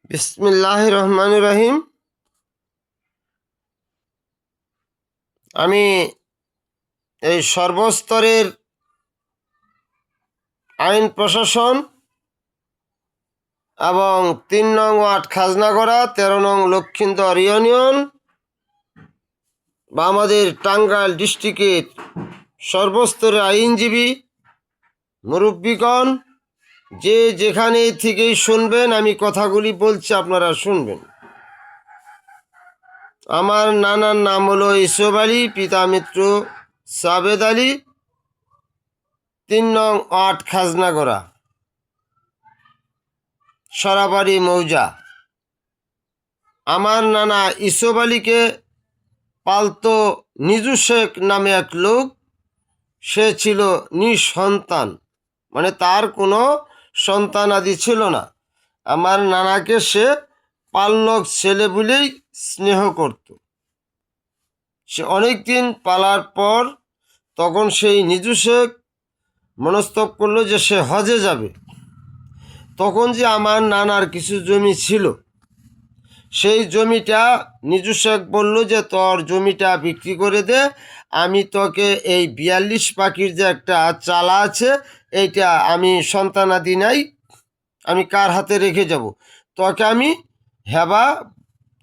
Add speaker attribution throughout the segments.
Speaker 1: বিসমিল্লাহির রহমানির রহিম। আমি এই সর্বস্তরের আইন প্রশাসন এবং ৩ নং ওয়ার্ড খাজনাগড়া, ১৩ নং লক্ষিন্দর ইউনিয়ন বা আমাদের টাঙ্গাইল ডিস্ট্রিক্টের সর্বস্তরের আইনজীবী মুরব্বীগণ, যে যেখানে থেকেই শুনবেন, আমি কথাগুলি বলছি, আপনারা শুনবেন। আমার নানার নাম হলো ইসুফ আলী, পিতা মিত্র সাবেদ আলী, ৩ নং ওয়ার্ড খাজনাগড়া, সরাবাড়ি মৌজা। আমার নানা ইসুফ আলীকে পালতো নিজু শেখ নামে এক লোক। সে ছিল নিঃসন্তান, মানে তার কোনো সন্তান আদি ছিল না। আমার নানাকে সে পালক ছেলে বলেই স্নেহ করত। সে অনেক দিন পালার পর তখন সেই নিজু শেখ মনস্তব করলো যে সে হজে যাবে। তখন যে আমার নানার কিছু জমি ছিল, সেই জমিটা নিজু শেখ বলল যে তোর জমিটা বিক্রি করে দে, আমি তোকে এই ৪২ পাখির যে একটা চালা আছে, এইটা আমি সন্তানাদি নাই, আমি কার হাতে রেখে যাব, তোকে আমি হেবা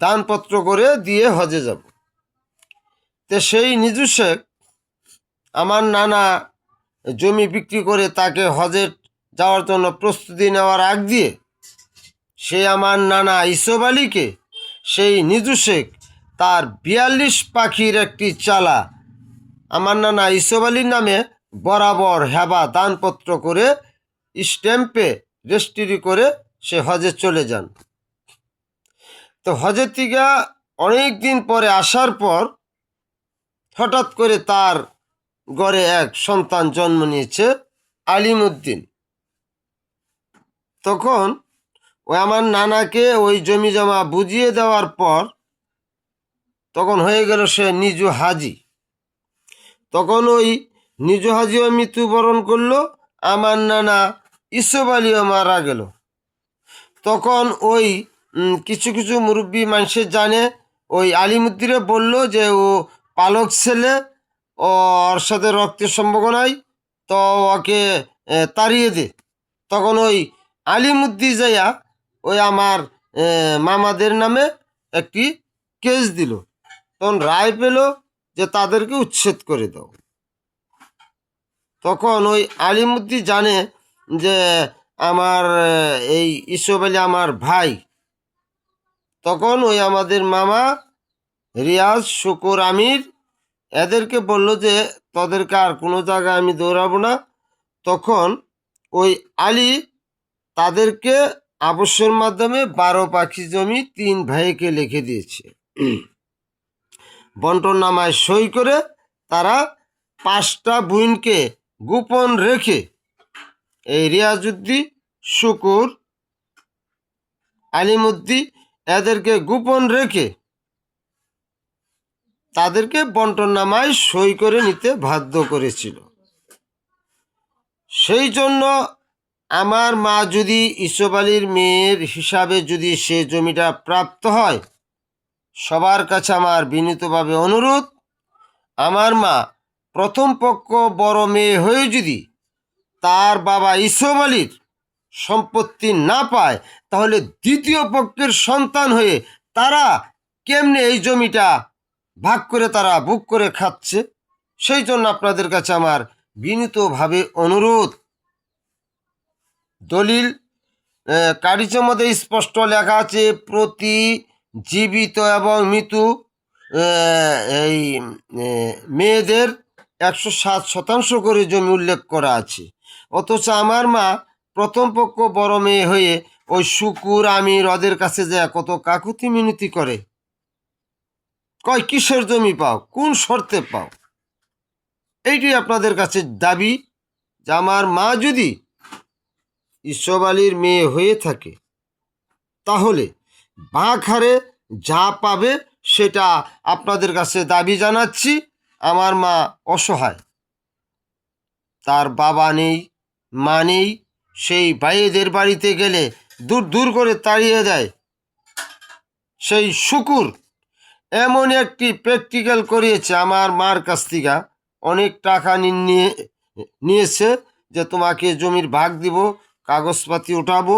Speaker 1: দানপত্র করে দিয়ে হজে যাব। তো সেই নিজু শেখ আমার নানা জমি বিক্রি করে তাকে হজে যাওয়ার জন্য প্রস্তুতি নেওয়ার আগ দিয়ে সে আমার নানা ইসুফ আলীকে সেই নিজু শেখ তার ৪২ পাখির একটি চালা আমার নানা ইসুফ আলীর নামে বরাবর হেবা দানপত্র করে স্ট্যাম্পে রেজিস্ট্রি করে সে হজে চলে যান। তো হজের থেকে অনেক দিন পরে আসার পর হঠাৎ করে তার ঘরে এক সন্তান জন্ম নিয়েছে, আলিমউদ্দিন। তখন ওই আমার নানাকে ওই জমি জমা বুঝিয়ে দেওয়ার পর তখন হয়ে গেল সে নিজু হাজি। তখন ওই নিজু হাজিও মৃত্যুবরণ করলো, আমার নানা ইসুফ আলীও মারা গেল। তখন ওই কিছু কিছু মুরব্বী মানুষের জানে, ওই আলিমুদ্দিনে বলল যে ও পালক ছেলে, ওর সাথে রক্তের সম্পর্ক নাই, তো ওকে তাড়িয়ে দে। তখন ওই আলিমুদ্দি যাইয়া ওই আমার মামাদের নামে একটি কেস দিল। তখন রায় পেল যে তাদেরকে উচ্ছেদ করে দাও। তখন ওই আলিমুদ্দি জানে যে আমার এই ইসুফ আলী আমার ভাই। তখন ওই আমাদের মামা রিয়াজ, শুকুর, আমির এদেরকে বলল যে তোদেরকে আর কোনো জায়গায় আমি দৌড়াবো না। তখন ওই আলী তাদেরকে আবশ্যের মাধ্যমে ১২ পাখি জমি ৩ ভাইকে লিখে দিয়েছে। বন্টন নামায় সই করে তারা ৫টা বুইনকে গোপন রেখে, এই রিয়াজউদ্দি, শুকুর, আলিমউদ্দি এদেরকে গোপন রেখে তাদেরকে বন্টন নামায় সই করে নিতে বাধ্য করেছিল। সেই জন্য আমার মা যদি ইসুফ আলীর মেয়ের হিসাবে যদি সে জমিটা প্রাপ্ত হয়, সবার কাছে আমার বিনীতভাবে অনুরোধ, আমার মা প্রথম পক্ষ বড় মেয়ে হয়ে যদি তার বাবা ইসুফ আলীর সম্পত্তি না পায়, তাহলে দ্বিতীয় পক্ষের সন্তান হয়ে তারা কেমনে এই জমিটা ভাগ করে তারা বুক করে খাচ্ছে। সেই জন্য আপনাদের কাছে আমার বিনীতভাবে অনুরোধ। দলিল কাগজের মধ্যে স্পষ্ট লেখা আছে, প্রতি জীবিত এবং মৃত্যু এই মেয়েদের ১০৭% করে জমি উল্লেখ করা আছে। অথচ আমার মা প্রথম পক্ষ বড় মেয়ে হয়ে ওই শুকুর, আমির ওদের কাছে যায় কত কাকুতি মিনতি করে, কয় কিসের জমি পাও, কোন শর্তে পাও। এইটি আপনাদের কাছে দাবি যে আমার মা যদি ইসুফ আলীর মেয়ে হয়ে থাকে, তাহলে বাঘ হারে যা পাবে সেটা আপনাদের কাছে দাবি জানাচ্ছি। আমার মা অসহায়, তার বাবা নেই, মা নেই, সেই ভাইদের বাড়িতে গেলে দূর দূর করে তাড়িয়ে দেয়, সেই শুকুর এমন একটি প্র্যাকটিক্যাল করিয়েছে আমার মার কাছ থেকে, অনেক টাকা নিয়েছে যে তোমাকে জমির ভাগ দিব, কাগজপাতি উঠাবো,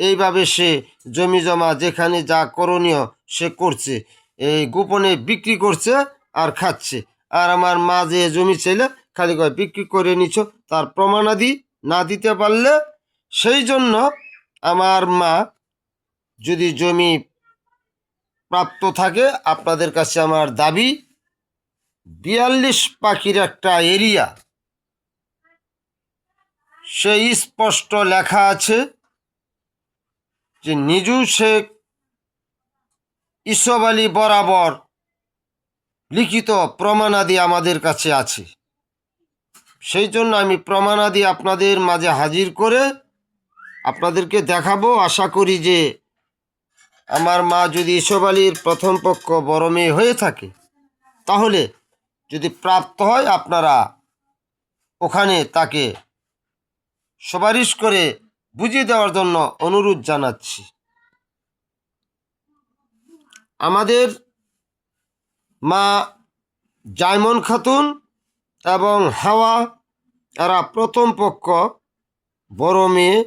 Speaker 1: এইভাবে সে জমি জমা যেখানে যা করণীয় সে করছে, এই গোপনে বিক্রি করছে আর খাচ্ছে। আর আমার মা যে জমি চাইলে খালি কয় বিক্রি করে নিছ, তার প্রমাণাদি না দিতে পারলে, সেই জন্য আমার মা যদি জমি প্রাপ্ত থাকে, আপনাদের কাছে আমার দাবি 42 পাখির একটা এরিয়া, সেই স্পষ্ট লেখা আছে যে নিজু শেখ ইসব আলী বরাবর লিখিত প্রমাণাদি আমাদের কাছে আছে। সেই জন্য আমি প্রমাণাদি আপনাদের মাঝে হাজির করে আপনাদেরকে দেখাবো। আশা করি যে আমার মা যদি ইসব আলীর প্রথম পক্ষ বড় মেয়ে হয়ে থাকে, তাহলে যদি প্রাপ্ত হয় আপনারা ওখানে তাকে সুপারিশ করে বুঝিয়ে দেওয়ার জন্য অনুরোধ জানাচ্ছি। আমাদের মা জায়মন খাতুন এবং হাওয়া এরা প্রথম পক্ষ বড় মেয়ে,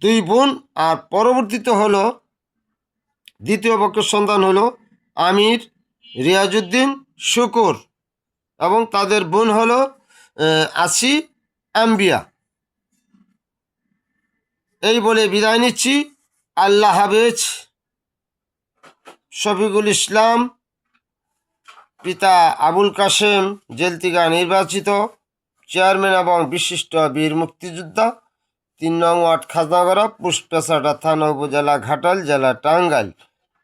Speaker 1: 2 বোন, আর পরবর্তীতে হলো দ্বিতীয় পক্ষের সন্তান হলো আমির, রিয়াজউদ্দিন, শুকুর, এবং তাদের বোন হলো আসি, আম্বিয়া। এই বলে বিদায় নিচ্ছি। আল্লাহ হাফেজ। শফিকুল ইসলাম, পিতা আবুল কাশেম, জেল থেকে নির্বাচিত চেয়ারম্যান এবং বিশিষ্ট বীর মুক্তিযোদ্ধা, 3 নং ওয়ার্ড, খাজনাগড়া, পোস্ট পেশাটা থানা, উপজেলা ঘাটাল, জেলা টাঙ্গাইল।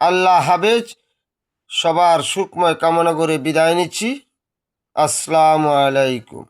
Speaker 1: আল্লাহ হাফেজ। সবার সুখময় কামনা করে বিদায় নিচ্ছি। আসসালামু আলাইকুম।